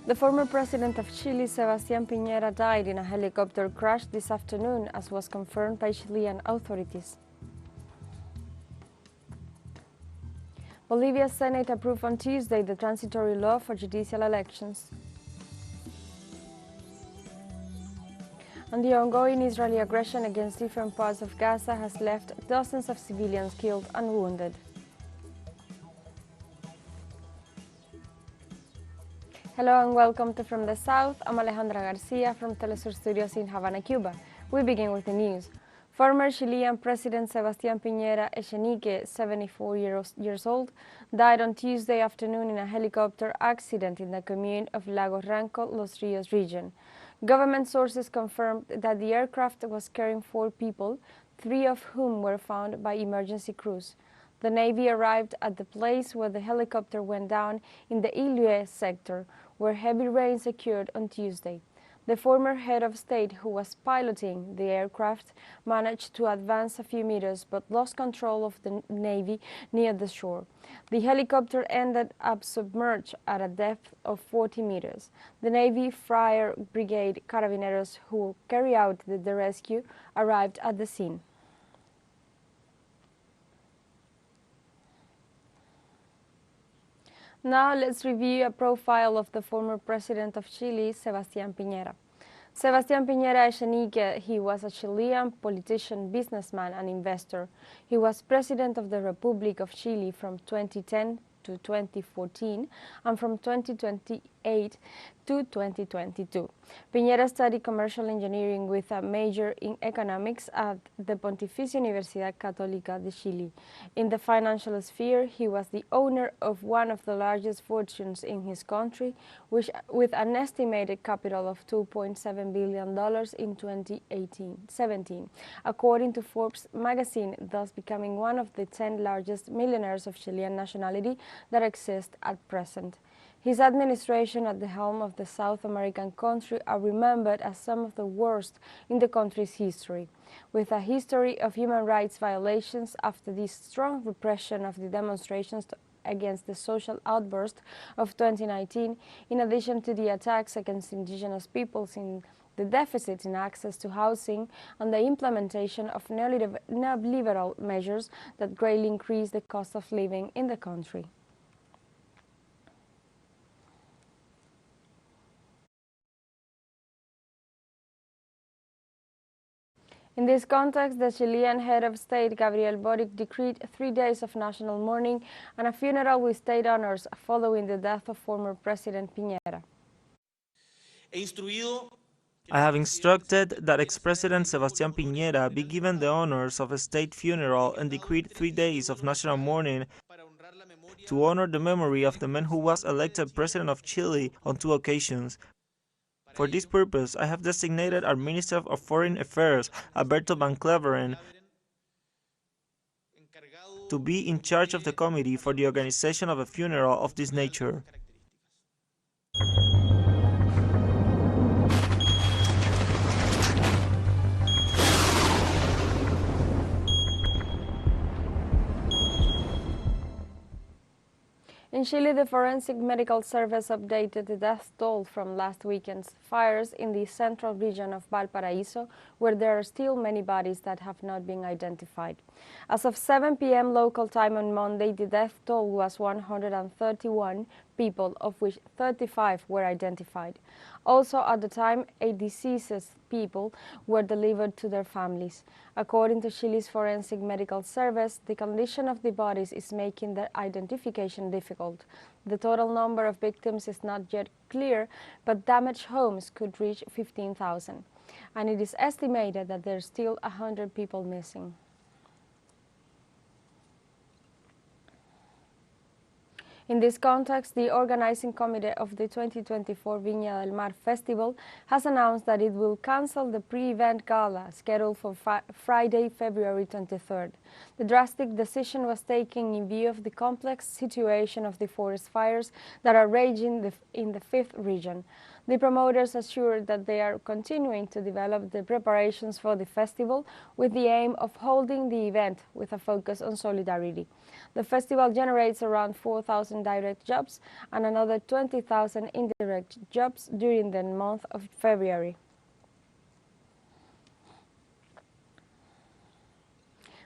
The former president of Chile, Sebastian Piñera, died in a helicopter crash this afternoon, as was confirmed by Chilean authorities. Bolivia's Senate approved on Tuesday the transitory law for judicial elections. And the ongoing Israeli aggression against different parts of Gaza has left dozens of civilians killed and wounded. Hello and welcome to From the South. I'm Alejandra Garcia from teleSUR Studios in Havana, Cuba. We begin with the news. Former Chilean President Sebastian Piñera Echenique, 74 years old, died on Tuesday afternoon in a helicopter accident in the commune of Lagos Ranco, Los Rios region. Government sources confirmed that the aircraft was carrying 4 people, 3 of whom were found by emergency crews. The Navy arrived at the place where the helicopter went down in the Ilue sector, where heavy rains occurred on Tuesday. The former head of state, who was piloting the aircraft, managed to advance a few meters but lost control of the Navy near the shore. The helicopter ended up submerged at a depth of 40 meters. The Navy Fire Brigade Carabineros, who carried out the rescue, arrived at the scene. Now let's review a profile of the former president of Chile, Sebastian Piñera. Sebastian Piñera Echenique, he was a Chilean politician, businessman and investor. He was president of the Republic of Chile from 2010 to 2014 and from 2028 to 2022. Piñera studied commercial engineering with a major in economics at the Pontificia Universidad Católica de Chile. In the financial sphere, he was the owner of one of the largest fortunes in his country, with an estimated capital of $2.7 billion in 2017, according to Forbes magazine, thus becoming one of the 10 largest millionaires of Chilean nationality that exist at present. His administration at the helm of the South American country are remembered as some of the worst in the country's history, with a history of human rights violations after the strong repression of the demonstrations against the social outburst of 2019, in addition to the attacks against indigenous peoples, in the deficit in access to housing, and the implementation of neoliberal measures that greatly increase the cost of living in the country. In this context, the Chilean head of state, Gabriel Boric, decreed 3 days of national mourning and a funeral with state honors following the death of former President Piñera. I have instructed that ex-President Sebastian Piñera be given the honors of a state funeral and decreed 3 days of national mourning to honor the memory of the man who was elected President of Chile on 2 occasions. For this purpose, I have designated our Minister of Foreign Affairs, Alberto Van Cleveren, to be in charge of the committee for the organization of a funeral of this nature. In Chile, the Forensic Medical Service updated the death toll from last weekend's fires in the central region of Valparaíso, where there are still many bodies that have not been identified. As of 7 p.m. local time on Monday, the death toll was 131 people, of which 35 were identified. Also at the time, 8 deceased people were delivered to their families. According to Chile's Forensic Medical Service, the condition of the bodies is making their identification difficult. The total number of victims is not yet clear, but damaged homes could reach 15,000. And it is estimated that there are still 100 people missing. In this context, the organizing committee of the 2024 Viña del Mar Festival has announced that it will cancel the pre-event gala scheduled for Friday, February 23rd. The drastic decision was taken in view of the complex situation of the forest fires that are raging in the 5th region. The promoters assured that they are continuing to develop the preparations for the festival with the aim of holding the event with a focus on solidarity. The festival generates around 4,000 direct jobs and another 20,000 indirect jobs during the month of February.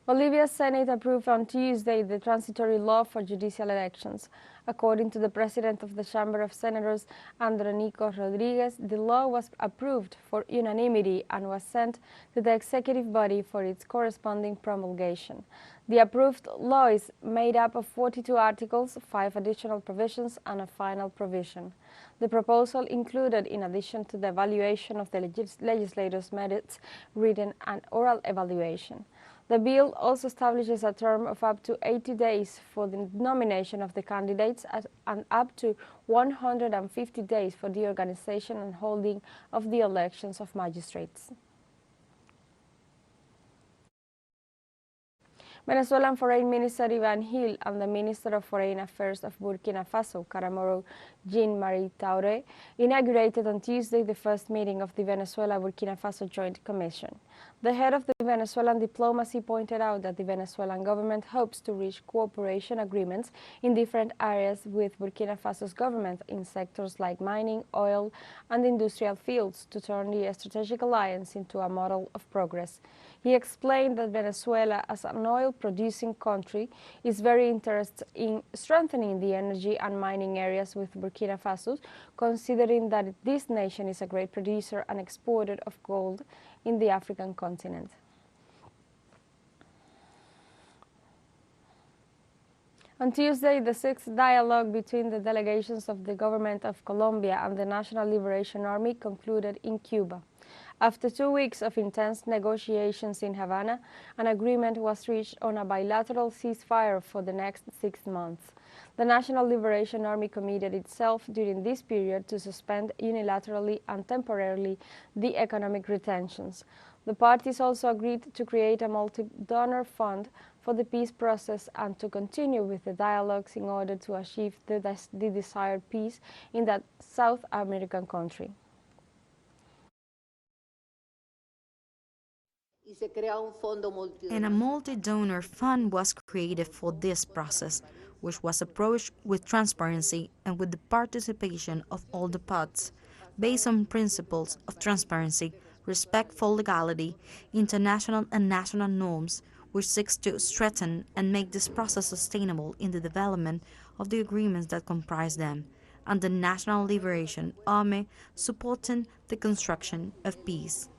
Bolivia's Senate approved on Tuesday the transitory law for judicial elections. According to the president of the Chamber of Senators, Andrónico Rodríguez, the law was approved for unanimity and was sent to the executive body for its corresponding promulgation. The approved law is made up of 42 articles, 5 additional provisions, and a final provision. The proposal included, in addition to the evaluation of the legislators' methods, written and oral evaluation. The bill also establishes a term of up to 80 days for the nomination of the candidates and up to 150 days for the organization and holding of the elections of magistrates. Venezuelan Foreign Minister Ivan Gil and the Minister of Foreign Affairs of Burkina Faso, Karamoro Jean-Marie Traoré, inaugurated on Tuesday the first meeting of the Venezuela-Burkina Faso Joint Commission. The head of the Venezuelan diplomacy pointed out that the Venezuelan government hopes to reach cooperation agreements in different areas with Burkina Faso's government in sectors like mining, oil, and industrial fields to turn the strategic alliance into a model of progress. He explained that Venezuela, as an oil-producing country, is very interested in strengthening the energy and mining areas with Burkina Faso, considering that this nation is a great producer and exporter of gold in the African continent. On Tuesday, the sixth dialogue between the delegations of the government of Colombia and the National Liberation Army concluded in Cuba. After 2 weeks of intense negotiations in Havana, an agreement was reached on a bilateral ceasefire for the next 6 months. The National Liberation Army committed itself during this period to suspend unilaterally and temporarily the economic retentions. The parties also agreed to create a multi-donor fund for the peace process and to continue with the dialogues in order to achieve the desired peace in that South American country. And a multi-donor fund was created for this process, which was approached with transparency and with the participation of all the parts, based on principles of transparency, respect for legality, international and national norms, which seeks to strengthen and make this process sustainable in the development of the agreements that comprise them, and the National Liberation Army supporting the construction of peace.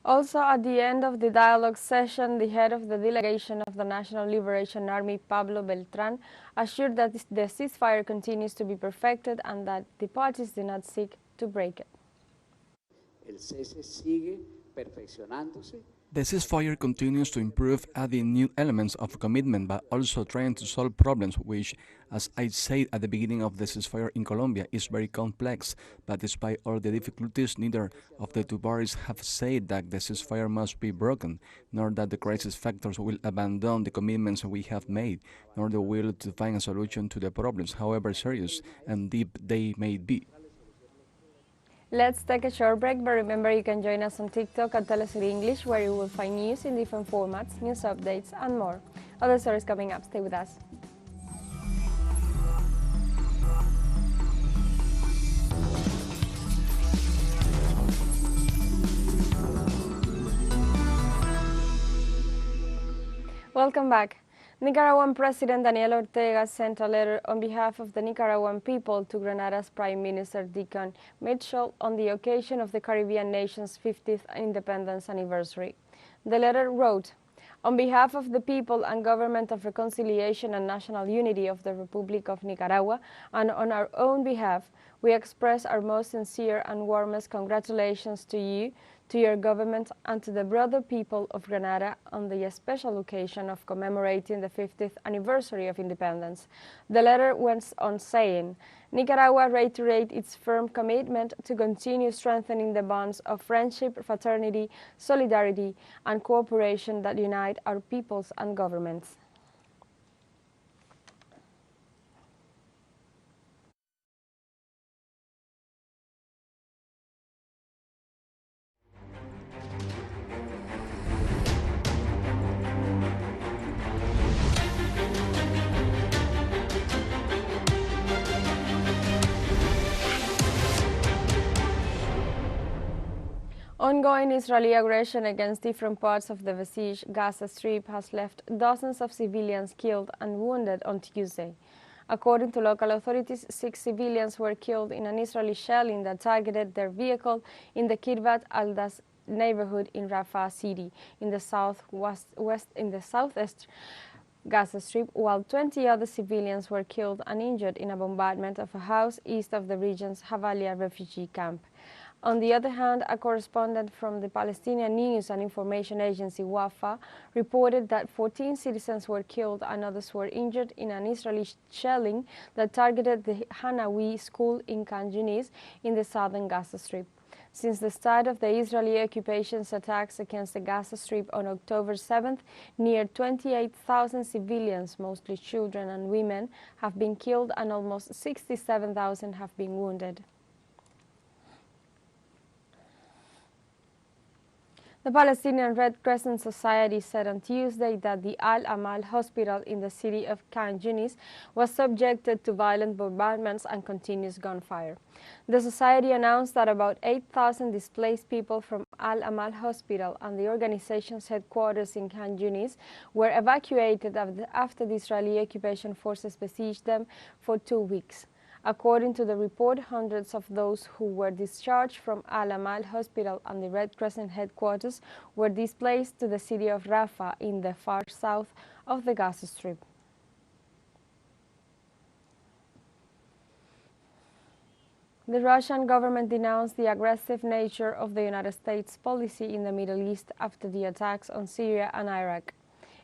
Also, at the end of the dialogue session, the head of the delegation of the National Liberation Army, Pablo Beltrán, assured that the ceasefire continues to be perfected and that the parties do not seek to break it. The ceasefire continues to improve, adding new elements of commitment, but also trying to solve problems which, as I said at the beginning of the ceasefire in Colombia, is very complex. But despite all the difficulties, neither of the two parties have said that the ceasefire must be broken, nor that the crisis factors will abandon the commitments we have made, nor the will to find a solution to the problems, however serious and deep they may be. Let's take a short break, but remember you can join us on TikTok at teleSUR English, where you will find news in different formats, news updates, and more. Other stories coming up. Stay with us. Welcome back. Nicaraguan President Daniel Ortega sent a letter on behalf of the Nicaraguan people to Grenada's Prime Minister Dickon Mitchell on the occasion of the Caribbean nation's 50th independence anniversary. The letter wrote, "On behalf of the people and Government of Reconciliation and National Unity of the Republic of Nicaragua, and on our own behalf, we express our most sincere and warmest congratulations to you, to your government, and to the broader people of Grenada on the special occasion of commemorating the 50th anniversary of independence." The letter went on saying, "Nicaragua reiterates its firm commitment to continue strengthening the bonds of friendship, fraternity, solidarity, and cooperation that unite our peoples and governments." Ongoing Israeli aggression against different parts of the besieged Gaza Strip has left dozens of civilians killed and wounded on Tuesday. According to local authorities, 6 civilians were killed in an Israeli shelling that targeted their vehicle in the Kirbat al-Das neighborhood in Rafah city in the southeast Gaza Strip, while 20 other civilians were killed and injured in a bombardment of a house east of the region's Havalia refugee camp. On the other hand, a correspondent from the Palestinian news and information agency Wafa reported that 14 citizens were killed and others were injured in an Israeli shelling that targeted the Hanawi school in Khan Yunis in the southern Gaza Strip. Since the start of the Israeli occupation's attacks against the Gaza Strip on October 7th, near 28,000 civilians, mostly children and women, have been killed and almost 67,000 have been wounded. The Palestinian Red Crescent Society said on Tuesday that the Al-Amal hospital in the city of Khan Yunis was subjected to violent bombardments and continuous gunfire. The society announced that about 8,000 displaced people from Al-Amal hospital and the organization's headquarters in Khan Yunis were evacuated after the Israeli occupation forces besieged them for 2 weeks. According to the report, hundreds of those who were discharged from Al-Amal Hospital and the Red Crescent headquarters were displaced to the city of Rafah in the far south of the Gaza Strip. The Russian government denounced the aggressive nature of the United States policy in the Middle East after the attacks on Syria and Iraq.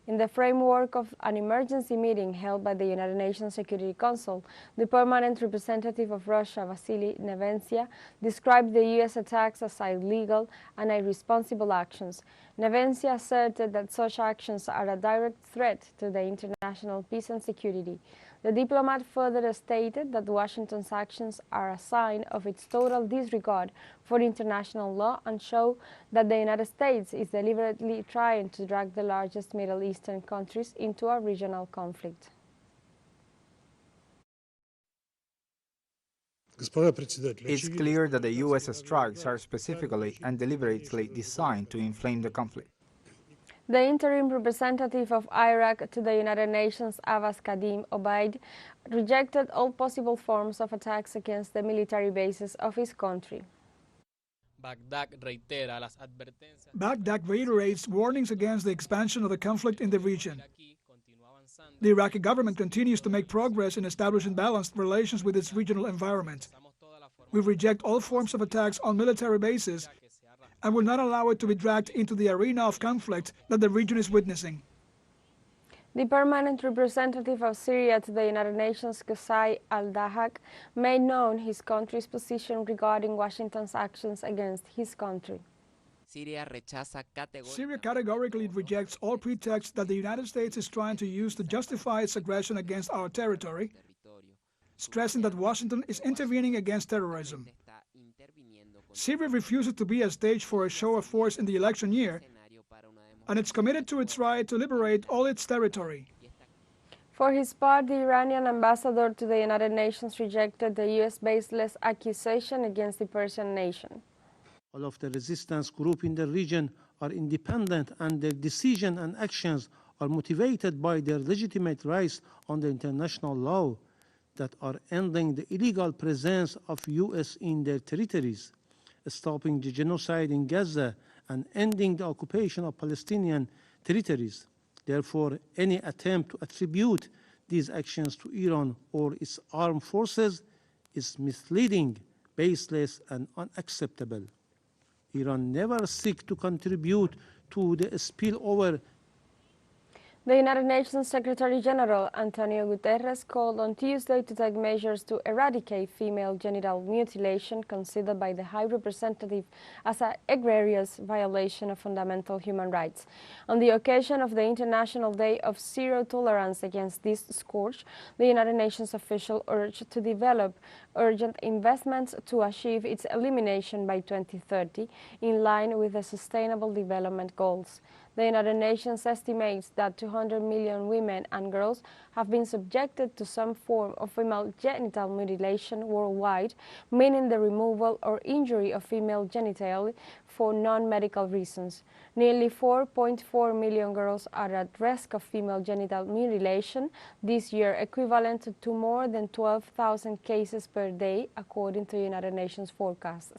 In the framework of an emergency meeting held by the United Nations Security Council, the permanent representative of Russia, Vasily Nevencia, described the U.S. attacks as illegal and irresponsible actions. Nevencia asserted that such actions are a direct threat to the international peace and security. The diplomat further stated that Washington's actions are a sign of its total disregard for international law and show that the United States is deliberately trying to drag the largest Middle Eastern countries into a regional conflict. It's clear that the U.S. strikes are specifically and deliberately designed to inflame the conflict. The interim representative of Iraq to the United Nations, Abbas Kadim Obaid, rejected all possible forms of attacks against the military bases of his country. Baghdad reiterates warnings against the expansion of the conflict in the region. The Iraqi government continues to make progress in establishing balanced relations with its regional environment. We reject all forms of attacks on military bases and will not allow it to be dragged into the arena of conflict that the region is witnessing. The permanent representative of Syria to the United Nations, Qusay al-Dahak, made known his country's position regarding Washington's actions against his country. Syria categorically rejects all pretexts that the United States is trying to use to justify its aggression against our territory, stressing that Washington is intervening against terrorism. Syria refuses to be a stage for a show of force in the election year, and it's committed to its right to liberate all its territory. For his part, the Iranian ambassador to the United Nations rejected the U.S. baseless accusation against the Persian nation. All of the resistance groups in the region are independent, and their decisions and actions are motivated by their legitimate rights under international law that are ending the illegal presence of U.S. in their territories, stopping the genocide in Gaza, and ending the occupation of Palestinian territories. Therefore, any attempt to attribute these actions to Iran or its armed forces is misleading, baseless, and unacceptable. Iran never seeks to contribute to the spillover. The United Nations Secretary General Antonio Guterres called on Tuesday to take measures to eradicate female genital mutilation, considered by the High Representative as an egregious violation of fundamental human rights. On the occasion of the International Day of Zero Tolerance against this scourge, the United Nations official urged to develop urgent investments to achieve its elimination by 2030, in line with the Sustainable Development Goals. The United Nations estimates that 200 million women and girls have been subjected to some form of female genital mutilation worldwide, meaning the removal or injury of female genitalia for non-medical reasons. Nearly 4.4 million girls are at risk of female genital mutilation this year, equivalent to more than 12,000 cases per day, according to United Nations forecasts.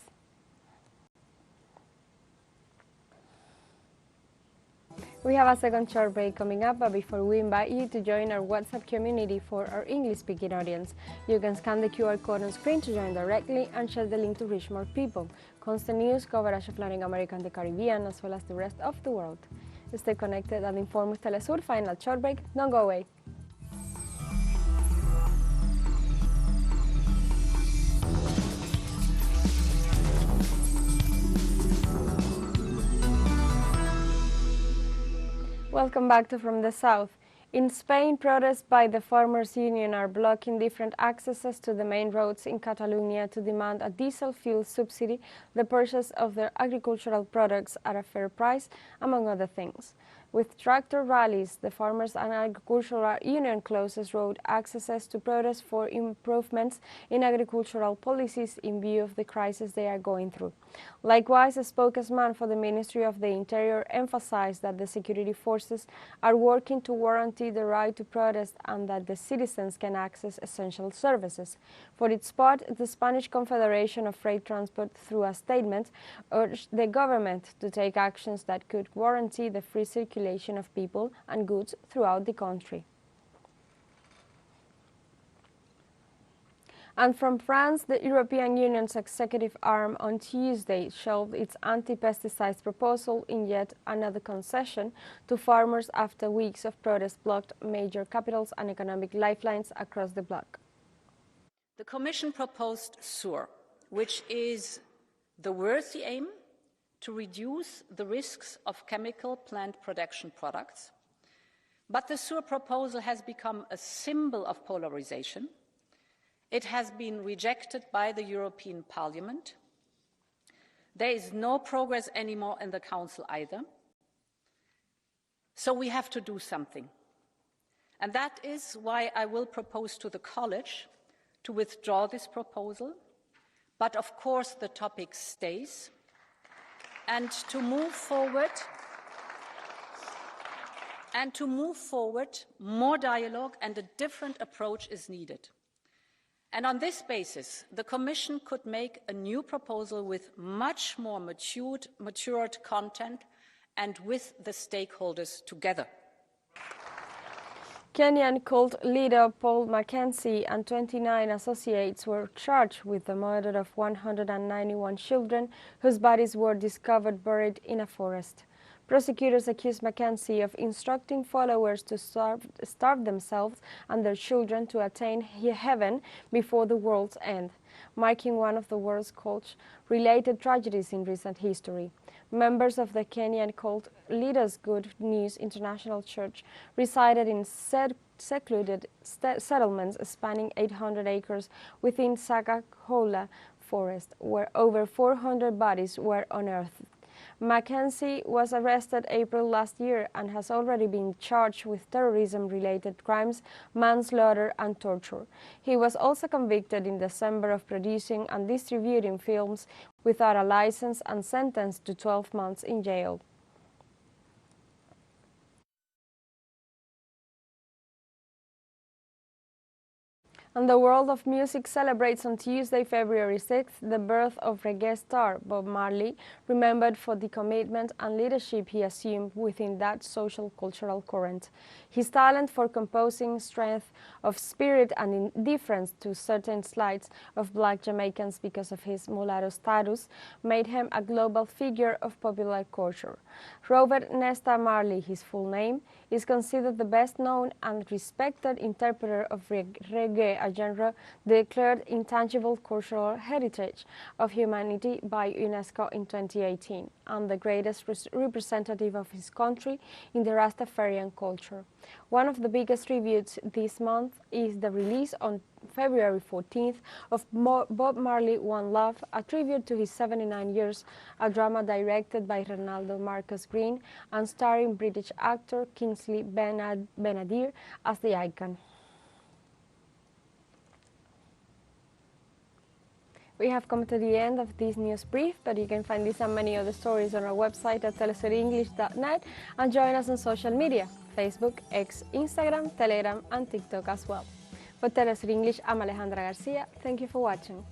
We have a second short break coming up, but before we invite you to join our WhatsApp community for our English-speaking audience, you can scan the QR code on screen to join directly and share the link to reach more people. Constant news, coverage of Latin America and the Caribbean, as well as the rest of the world. Stay connected and informed with teleSUR. Final short break. Don't go away. Welcome back to From the South. In Spain, protests by the farmers' union are blocking different accesses to the main roads in Catalonia to demand a diesel fuel subsidy, the purchase of their agricultural products at a fair price, among other things. With tractor rallies, the Farmers and Agricultural Union closes road accesses to protest for improvements in agricultural policies in view of the crisis they are going through. Likewise, a spokesman for the Ministry of the Interior emphasized that the security forces are working to guarantee the right to protest and that the citizens can access essential services. For its part, the Spanish Confederation of Freight Transport, through a statement, urged the government to take actions that could guarantee the free circulation of people and goods throughout the country. And from France, the European Union's executive arm on Tuesday shelved its anti-pesticides proposal in yet another concession to farmers after weeks of protest blocked major capitals and economic lifelines across the bloc. The Commission proposed SUR, which is the worthy aim to reduce the risks of chemical plant protection products. But the SUR proposal has become a symbol of polarization. It has been rejected by the European Parliament. There is no progress anymore in the Council either. So we have to do something. And that is why I will propose to the College to withdraw this proposal. But of course the topic stays. And to move forward, more dialogue and a different approach is needed. And on this basis, the Commission could make a new proposal with much more matured content and with the stakeholders together. Kenyan cult leader Paul Mackenzie and 29 associates were charged with the murder of 191 children whose bodies were discovered buried in a forest. Prosecutors accused Mackenzie of instructing followers to starve themselves and their children to attain heaven before the world's end, marking one of the world's cult-related tragedies in recent history. Members of the Kenyan cult Leaders Good News International Church resided in secluded settlements spanning 800 acres within Sakahola Forest, where over 400 bodies were unearthed. Mackenzie was arrested April last year and has already been charged with terrorism-related crimes, manslaughter and torture. He was also convicted in December of producing and distributing films without a license and sentenced to 12 months in jail. And the world of music celebrates on Tuesday, February 6th, the birth of reggae star Bob Marley, remembered for the commitment and leadership he assumed within that social cultural current. His talent for composing, strength of spirit and indifference to certain slights of black Jamaicans because of his mulatto status made him a global figure of popular culture. Robert Nesta Marley, his full name, is considered the best known and respected interpreter of reggae, a genre declared intangible cultural heritage of humanity by UNESCO in 2018, and the greatest representative of his country in the Rastafarian culture. One of the biggest tributes this month is the release on February 14th of Bob Marley One Love, a tribute to his 79 years, a drama directed by Ronaldo Marcus Green and starring British actor Kingsley Benadir as the icon. We have come to the end of this news brief, but you can find this and many other stories on our website at telesurenglish.net and join us on social media, Facebook, X, Instagram, Telegram and TikTok as well. For TeleSUR English, I'm Alejandra Garcia. Thank you for watching.